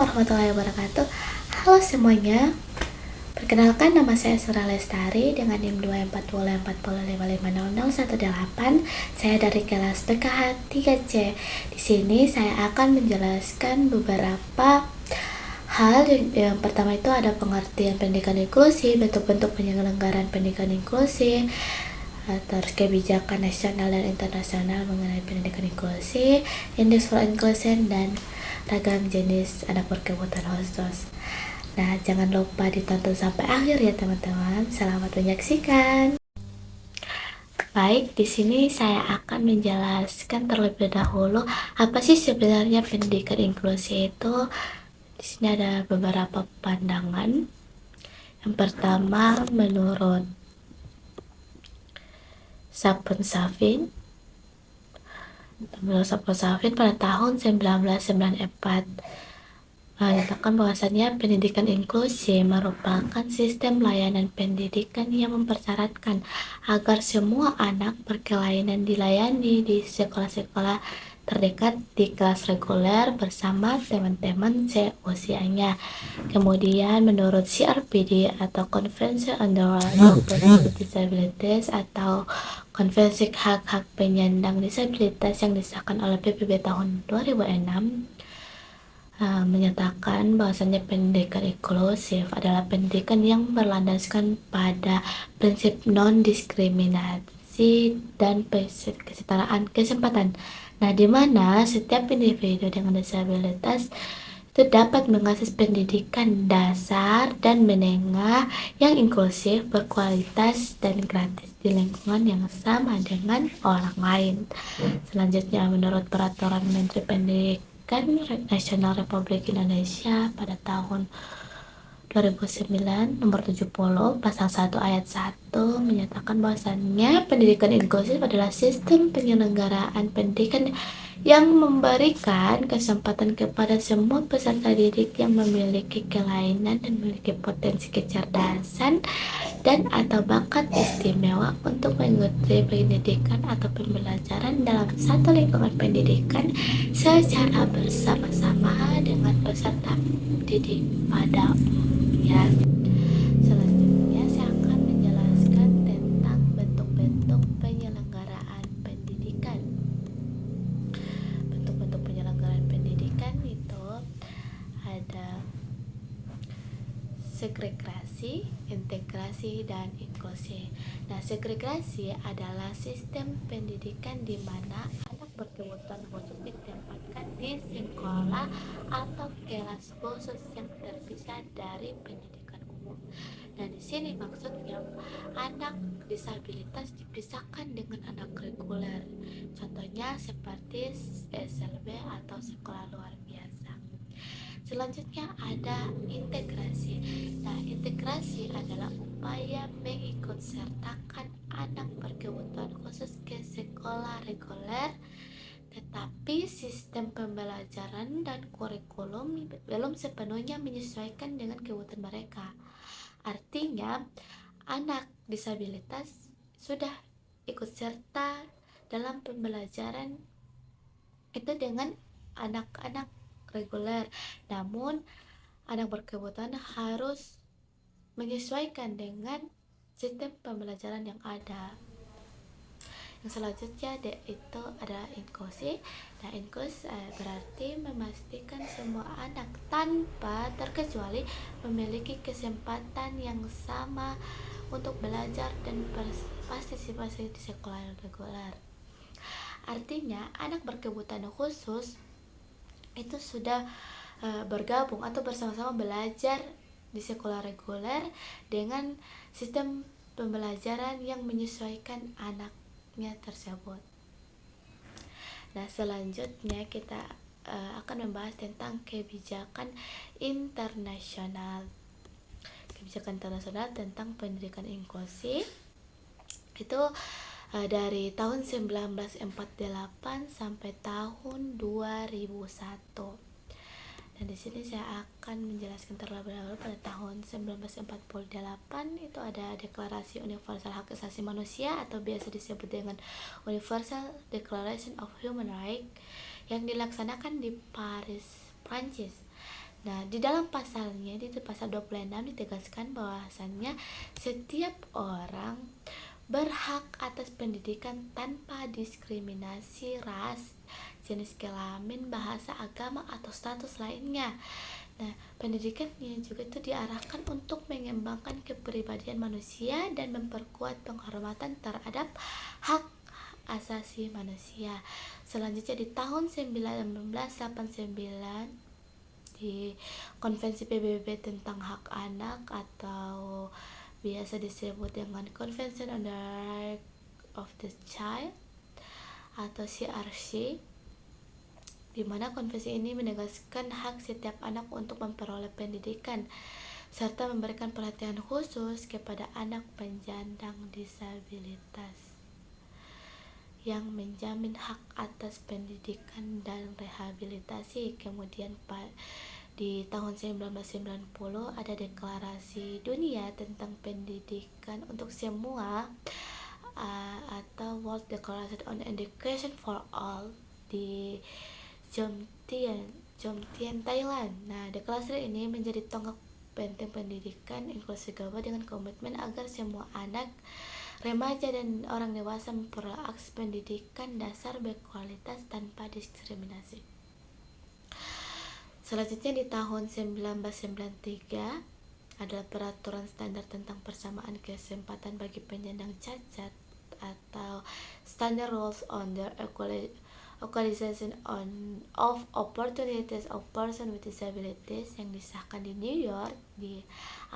Warahmatullahi wabarakatuh. Halo semuanya, perkenalkan nama saya Surah Lestari dengan NIM 24040550018. Saya dari kelas PKH 3C. Di sini saya akan menjelaskan beberapa hal. Yang pertama itu ada pengertian pendidikan inklusi, bentuk-bentuk penyelenggaraan pendidikan inklusi, terus kebijakan nasional dan internasional mengenai pendidikan inklusi, indeks for inclusion, dan ragam jenis anak berkebutuhan khusus. Nah, jangan lupa ditonton sampai akhir ya teman-teman. Selamat menyaksikan. Baik, di sini saya akan menjelaskan terlebih dahulu apa sih sebenarnya pendidikan inklusi itu. Di sini ada beberapa pandangan. Yang pertama, menurut Sapun Safin pada tahun 1994 menyatakan bahwasannya pendidikan inklusi merupakan sistem layanan pendidikan yang mempersyaratkan agar semua anak berkelainan dilayani di sekolah-sekolah terdekat di kelas reguler bersama teman-teman seusianya. Kemudian menurut CRPD atau Convention on the Rights of Persons with Disabilities atau Konvensi Hak-Hak Penyandang Disabilitas yang disahkan oleh PBB tahun 2006, menyatakan bahwasannya pendidikan inklusif adalah pendidikan yang berlandaskan pada prinsip non-diskriminasi dan kesetaraan kesempatan. Nah, di mana setiap individu dengan disabilitas itu dapat mengakses pendidikan dasar dan menengah yang inklusif, berkualitas, dan gratis di lingkungan yang sama dengan orang lain. Selanjutnya, menurut Peraturan Menteri Pendidikan Nasional Republik Indonesia pada tahun 2009 nomor 70 pasal 1 ayat 1 menyatakan bahwasannya pendidikan inklusif adalah sistem penyelenggaraan pendidikan yang memberikan kesempatan kepada semua peserta didik yang memiliki kelainan dan memiliki potensi kecerdasan dan atau bakat istimewa untuk mengikuti pendidikan atau pembelajaran dalam satu lingkungan pendidikan secara bersama-sama dengan peserta didik pada umumnya. Selanjutnya saya akan menjelaskan tentang bentuk-bentuk penyelenggaraan pendidikan. Bentuk-bentuk penyelenggaraan pendidikan itu ada segregasi, integrasi, dan inklusi. Nah, segregasi adalah sistem pendidikan di mana anak berkebutuhan khusus ditempatkan di sekolah atau kelas khusus yang terpisah dari pendidikan umum. Nah, di sini maksudnya anak disabilitas dipisahkan dengan anak reguler. Contohnya seperti SLB atau sekolah luar biasa. Selanjutnya ada integrasi. Nah, integrasi adalah upaya mengikutsertakan anak berkebutuhan khusus ke sekolah reguler, tetapi sistem pembelajaran dan kurikulum belum sepenuhnya menyesuaikan dengan kebutuhan mereka. Artinya, anak disabilitas sudah ikut serta dalam pembelajaran itu dengan anak-anak reguler, namun anak berkebutuhan harus menyesuaikan dengan sistem pembelajaran yang ada. Yang selanjutnya itu adalah inklusi. Nah, inklusi berarti memastikan semua anak tanpa terkecuali memiliki kesempatan yang sama untuk belajar dan berpartisipasi di sekolah reguler. Artinya, anak berkebutuhan khusus itu sudah bergabung atau bersama-sama belajar di sekolah reguler dengan sistem pembelajaran yang menyesuaikan anaknya tersebut. Nah, selanjutnya kita akan membahas tentang kebijakan internasional. Kebijakan internasional tentang pendidikan inklusi itu dari tahun 1948 sampai tahun 2001. Dan di sini saya akan menjelaskan terlebih dahulu pada tahun 1948 itu ada Deklarasi Universal Hak Asasi Manusia atau biasa disebut dengan Universal Declaration of Human Rights yang dilaksanakan di Paris, Prancis. Nah, di dalam pasalnya, di pasal 26 ditegaskan bahwasannya setiap orang berhak atas pendidikan tanpa diskriminasi ras, jenis kelamin, bahasa, agama, atau status lainnya. Nah, pendidikannya juga itu diarahkan untuk mengembangkan kepribadian manusia dan memperkuat penghormatan terhadap hak asasi manusia. Selanjutnya di tahun 1989 di Konvensi PBB tentang Hak Anak atau biasa disebut dengan Convention on the Right of the Child atau CRC, di mana konvensi ini menegaskan hak setiap anak untuk memperoleh pendidikan serta memberikan perhatian khusus kepada anak penyandang disabilitas yang menjamin hak atas pendidikan dan rehabilitasi. Kemudian di tahun 1990 ada deklarasi dunia tentang pendidikan untuk semua atau World Declaration on Education for All di Jomtien, Thailand. Nah, deklarasi ini menjadi tonggak penting pendidikan inklusi global dengan komitmen agar semua anak, remaja, dan orang dewasa memperoleh akses pendidikan dasar berkualitas tanpa diskriminasi. Selanjutnya di tahun 1993 adalah peraturan standar tentang persamaan kesempatan bagi penyandang cacat atau Standard Rules on the Equalization of Opportunities of Persons with Disabilities yang disahkan di New York di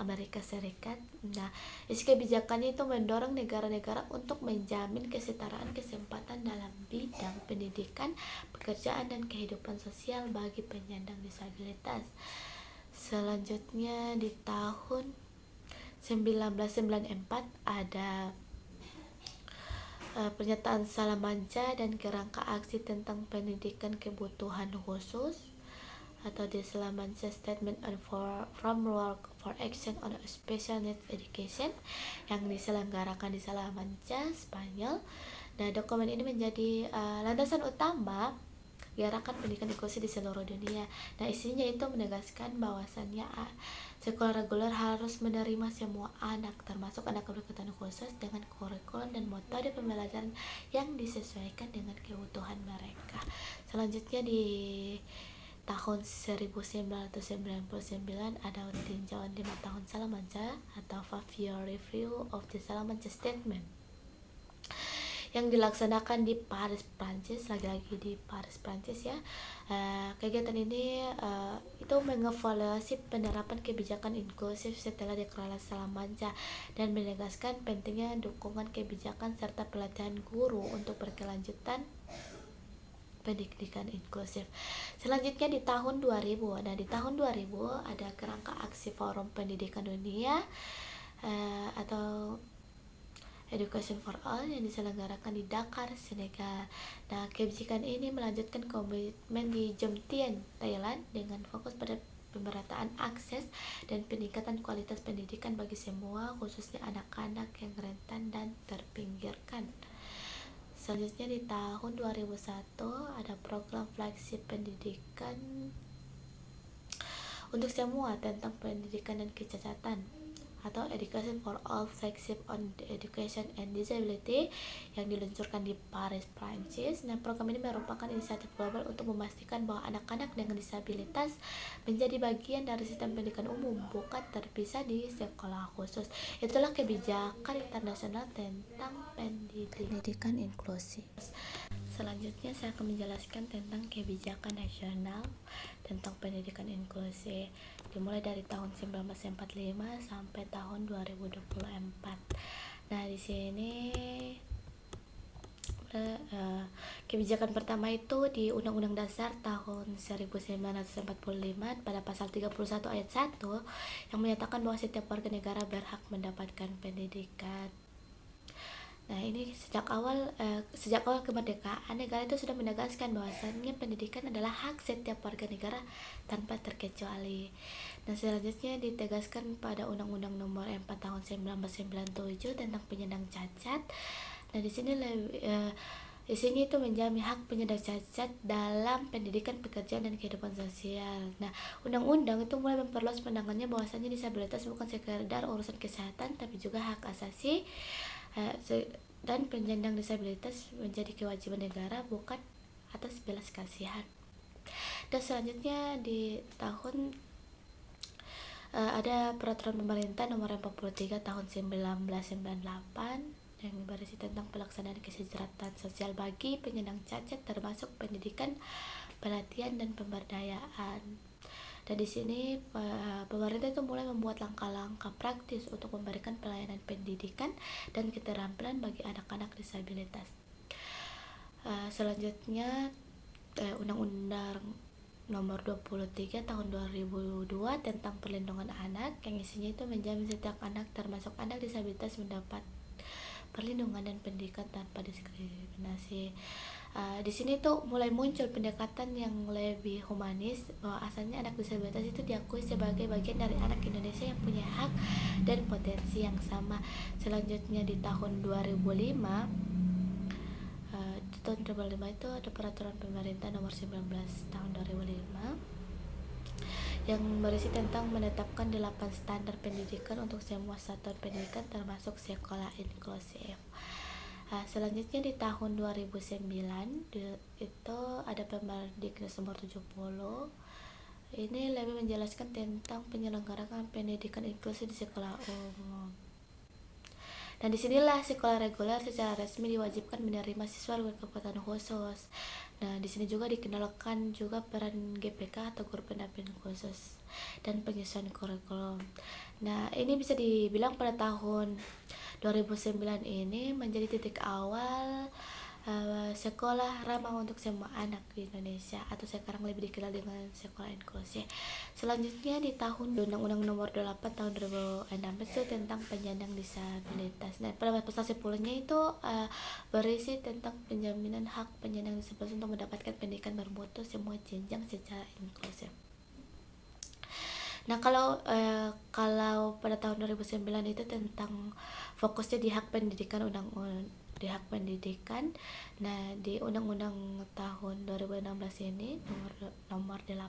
Amerika Serikat. Nah, isi kebijakannya itu mendorong negara-negara untuk menjamin kesetaraan kesempatan dalam bidang pendidikan, pekerjaan, dan kehidupan sosial bagi penyandang disabilitas. Selanjutnya di tahun 1994 ada pernyataan Salamanca dan kerangka aksi tentang pendidikan kebutuhan khusus atau di Salamanca Statement on Framework for Action on Special Needs Education yang diselenggarakan di Salamanca, Spanyol. Nah, dokumen ini menjadi landasan utama gerakan pendidikan inklusi di seluruh dunia. Nah, isinya itu menegaskan bahwasannya sekolah reguler harus menerima semua anak, termasuk anak berkebutuhan khusus, dengan kurikulum dan metode pembelajaran yang disesuaikan dengan kebutuhan mereka. Selanjutnya di tahun 1999 ada tinjauan 5 tahun Salamanca atau 5-year review of the Salamanca Statement yang dilaksanakan di Paris, Prancis, lagi-lagi di Paris, Prancis ya. Kegiatan ini itu mengevaluasi penerapan kebijakan inklusif setelah deklarasi Salamanca dan menegaskan pentingnya dukungan kebijakan serta pelatihan guru untuk berkelanjutan pendidikan inklusif. Selanjutnya di tahun 2000. Nah, di tahun 2000 ada kerangka aksi Forum Pendidikan Dunia atau Education for All yang diselenggarakan di Dakar, Senegal. Nah, kebijakan ini melanjutkan komitmen di Jomtien, Thailand dengan fokus pada pemerataan akses dan peningkatan kualitas pendidikan bagi semua, khususnya anak-anak yang rentan dan terpinggirkan. Selanjutnya di tahun 2001 ada program flagship pendidikan untuk semua tentang pendidikan dan kecacatan atau Education for All Flagship on Education and Disability yang diluncurkan di Paris, Prancis. Nah, program ini merupakan inisiatif global untuk memastikan bahwa anak-anak dengan disabilitas menjadi bagian dari sistem pendidikan umum, bukan terpisah di sekolah khusus. Itulah kebijakan internasional tentang pendidikan inklusi. Selanjutnya saya akan menjelaskan tentang kebijakan nasional tentang pendidikan inklusi dimulai dari tahun 1945 sampai tahun 2024. Nah, di sini kebijakan pertama itu di Undang-Undang Dasar tahun 1945 pada pasal 31 ayat 1 yang menyatakan bahwa setiap warga negara berhak mendapatkan pendidikan. Nah, ini sejak awal kemerdekaan negara itu sudah menegaskan bahwasannya pendidikan adalah hak setiap warga negara tanpa terkecuali. Nah, selanjutnya ditegaskan pada Undang-Undang Nomor 4 tahun 1997 tentang penyandang cacat. Nah, di sini Di sini itu menjamin hak penyandang cacat dalam pendidikan, pekerjaan, dan kehidupan sosial. Nah, undang-undang itu mulai memperluas pandangannya bahwasanya disabilitas bukan sekedar urusan kesehatan, tapi juga hak asasi dan penyandang disabilitas menjadi kewajiban negara, bukan atas belas kasihan. Dan selanjutnya di tahun ada peraturan pemerintah nomor 43 tahun 1998 yang berisi tentang pelaksanaan kesejahteraan sosial bagi penyandang cacat, termasuk pendidikan, pelatihan, dan pemberdayaan. Dan di sini pemerintah itu mulai membuat langkah-langkah praktis untuk memberikan pelayanan pendidikan dan keterampilan bagi anak-anak disabilitas. Selanjutnya Undang-Undang nomor 23 tahun 2002 tentang perlindungan anak, yang isinya itu menjamin setiap anak termasuk anak disabilitas mendapat perlindungan dan pendidikan tanpa diskriminasi. Di sini tuh mulai muncul pendekatan yang lebih humanis, bahwa asalnya anak disabilitas itu diakui sebagai bagian dari anak Indonesia yang punya hak dan potensi yang sama. Selanjutnya di tahun 2005 itu ada peraturan pemerintah nomor 19 tahun 2005 yang berisi tentang menetapkan 8 standar pendidikan untuk semua satuan pendidikan termasuk sekolah inklusif. Selanjutnya di tahun 2009 itu ada Permendiknas nomor 70. Ini lebih menjelaskan tentang penyelenggaraan pendidikan inklusif di sekolah umum. Dan disinilah sekolah reguler secara resmi diwajibkan menerima siswa dengan kebutuhan khusus. Nah, di sini juga dikenalkan juga peran GPK atau guru pendamping khusus dan penyesuaian kurikulum. Nah, ini bisa dibilang pada tahun 2009 ini menjadi titik awal sekolah ramah untuk semua anak di Indonesia, atau sekarang lebih dikenal dengan sekolah inklusif. Selanjutnya di tahun Undang-Undang nomor 8 tahun 2006 itu tentang penyandang disabilitas. Nah, pada pasal 10-nya itu berisi tentang penjaminan hak penyandang disabilitas untuk mendapatkan pendidikan bermutu semua jenjang secara inklusif. Nah, kalau pada tahun 2009 itu tentang fokusnya di hak pendidikan, di hak pendidikan. Nah, di Undang-Undang tahun 2016 ini nomor 8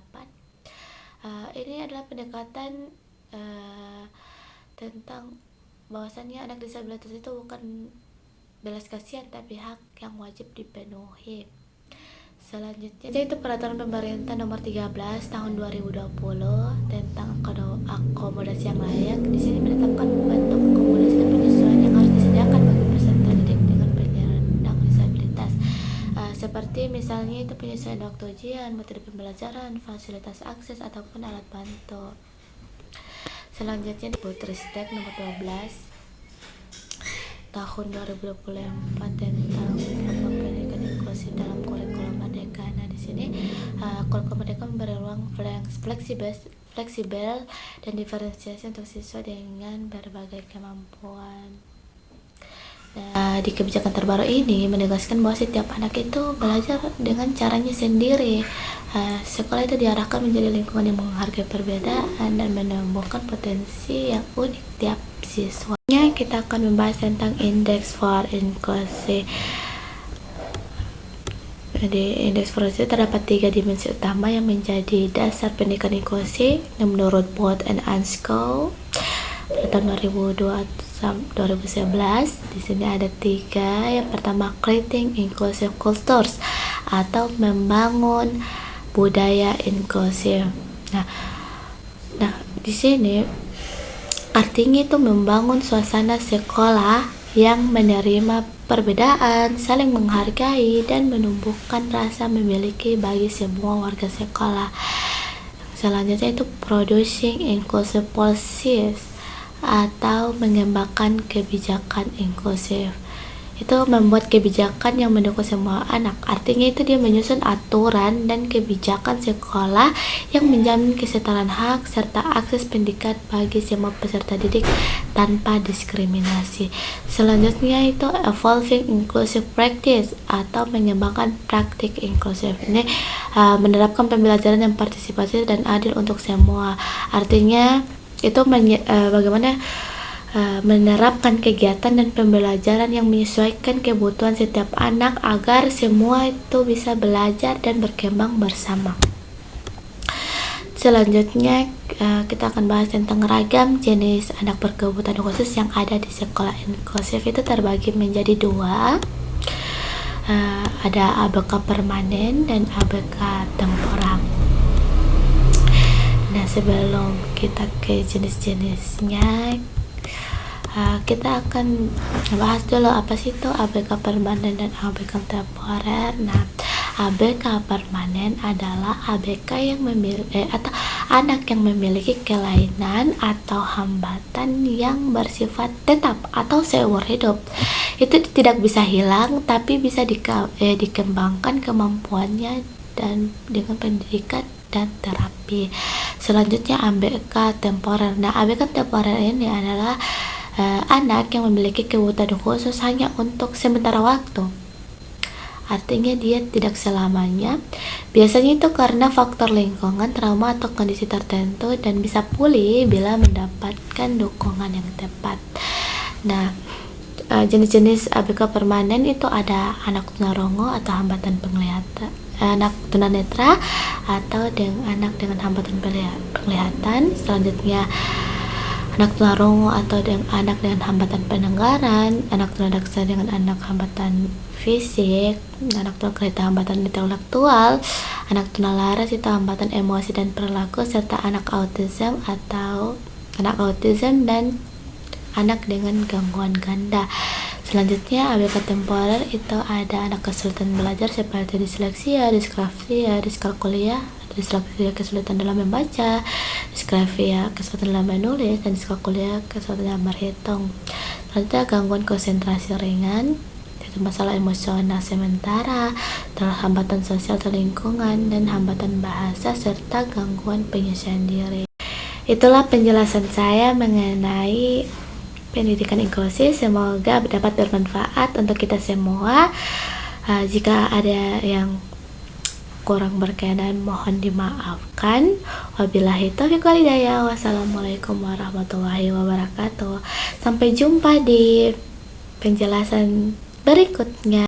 ini adalah pendekatan tentang bahwasannya anak disabilitas itu bukan belas kasihan tapi hak yang wajib dipenuhi. Selanjutnya itu peraturan pemerintah nomor 13 tahun 2020 tentang akomodasi yang layak. Di sini menetapkan bentuk akomodasi dan penyesuaian yang harus disediakan bagi peserta didik dengan penyandang disabilitas. Seperti misalnya itu penyesuaian waktu ujian, metode pembelajaran, fasilitas akses ataupun alat bantu. Selanjutnya di Putristek nomor 12 tahun 2024 tentang program pendidikan inklusif dalam kurikulum Merdeka. Nah, di sini kurikulum Merdeka memberi ruang fleksibel dan diferensiasi untuk siswa dengan berbagai kemampuan. Nah, di kebijakan terbaru ini menegaskan bahwa setiap anak itu belajar dengan caranya sendiri. Sekolah itu diarahkan menjadi lingkungan yang menghargai perbedaan dan menumbuhkan potensi yang unik tiap siswa. Kita akan membahas tentang Index for Inclusion. Di Indeks for Inclusion terdapat 3 dimensi utama yang menjadi dasar pendidikan inklusi menurut Bode and Ansco tahun 2011. Di sini ada 3. Yang pertama, creating inclusive cultures atau membangun budaya inklusif. Nah, di sini artinya itu membangun suasana sekolah yang menerima perbedaan, saling menghargai, dan menumbuhkan rasa memiliki bagi semua warga sekolah. Selanjutnya itu producing inclusive policies atau mengembangkan kebijakan inklusif. Itu membuat kebijakan yang mendukung semua anak. Artinya itu dia menyusun aturan dan kebijakan sekolah yang menjamin kesetaraan hak serta akses pendidikan bagi semua peserta didik tanpa diskriminasi. Selanjutnya itu evolving inclusive practice atau mengembangkan praktik inklusif. Ini menerapkan pembelajaran yang partisipatif dan adil untuk semua. Artinya itu bagaimana menerapkan kegiatan dan pembelajaran yang menyesuaikan kebutuhan setiap anak agar semua itu bisa belajar dan berkembang bersama. Selanjutnya kita akan bahas tentang ragam jenis anak berkebutuhan khusus yang ada di sekolah inklusif. Itu terbagi menjadi dua. Ada ABK permanen dan ABK temporer. Nah, sebelum kita ke jenis-jenisnya, kita akan bahas dulu apa sih itu ABK permanen dan ABK temporer. Nah, ABK permanen adalah ABK yang memiliki atau anak yang memiliki kelainan atau hambatan yang bersifat tetap atau seumur hidup. Itu tidak bisa hilang, tapi bisa dikembangkan kemampuannya dan dengan pendidikan dan terapi. Selanjutnya ABK temporer. Nah, ABK temporer ini adalah anak yang memiliki kebutuhan khusus hanya untuk sementara waktu. Artinya dia tidak selamanya. Biasanya itu karena faktor lingkungan, trauma atau kondisi tertentu, dan bisa pulih bila mendapatkan dukungan yang tepat. Nah, jenis-jenis ABK permanen itu ada anak tunarungu atau hambatan penglihatan, anak tunanetra atau anak dengan hambatan penglihatan. Selanjutnya anak tunarungu atau anak dengan hambatan pendengaran, anak tunadaksa dengan anak hambatan fisik, anak tunagrahita hambatan intelektual, anak tunalaras itu hambatan emosi dan perilaku, serta anak autism dan anak dengan gangguan ganda. Selanjutnya ABK temporer itu ada anak kesulitan belajar seperti disleksia, disgrafia, diskalkulia, disleksia kesulitan dalam membaca, disgrafia kesulitan dalam menulis, dan diskalkulia kesulitan dalam berhitung. Selanjutnya gangguan konsentrasi ringan, yaitu masalah emosional sementara, terus hambatan sosial atau lingkungan, dan hambatan bahasa, serta gangguan penyesuaian diri. Itulah penjelasan saya mengenai pendidikan inklusif. Semoga dapat bermanfaat untuk kita semua. Jika ada yang kurang berkenan mohon dimaafkan. Wabillahi taufiq wal hidayah. Wassalamualaikum warahmatullahi wabarakatuh. Sampai jumpa di penjelasan berikutnya.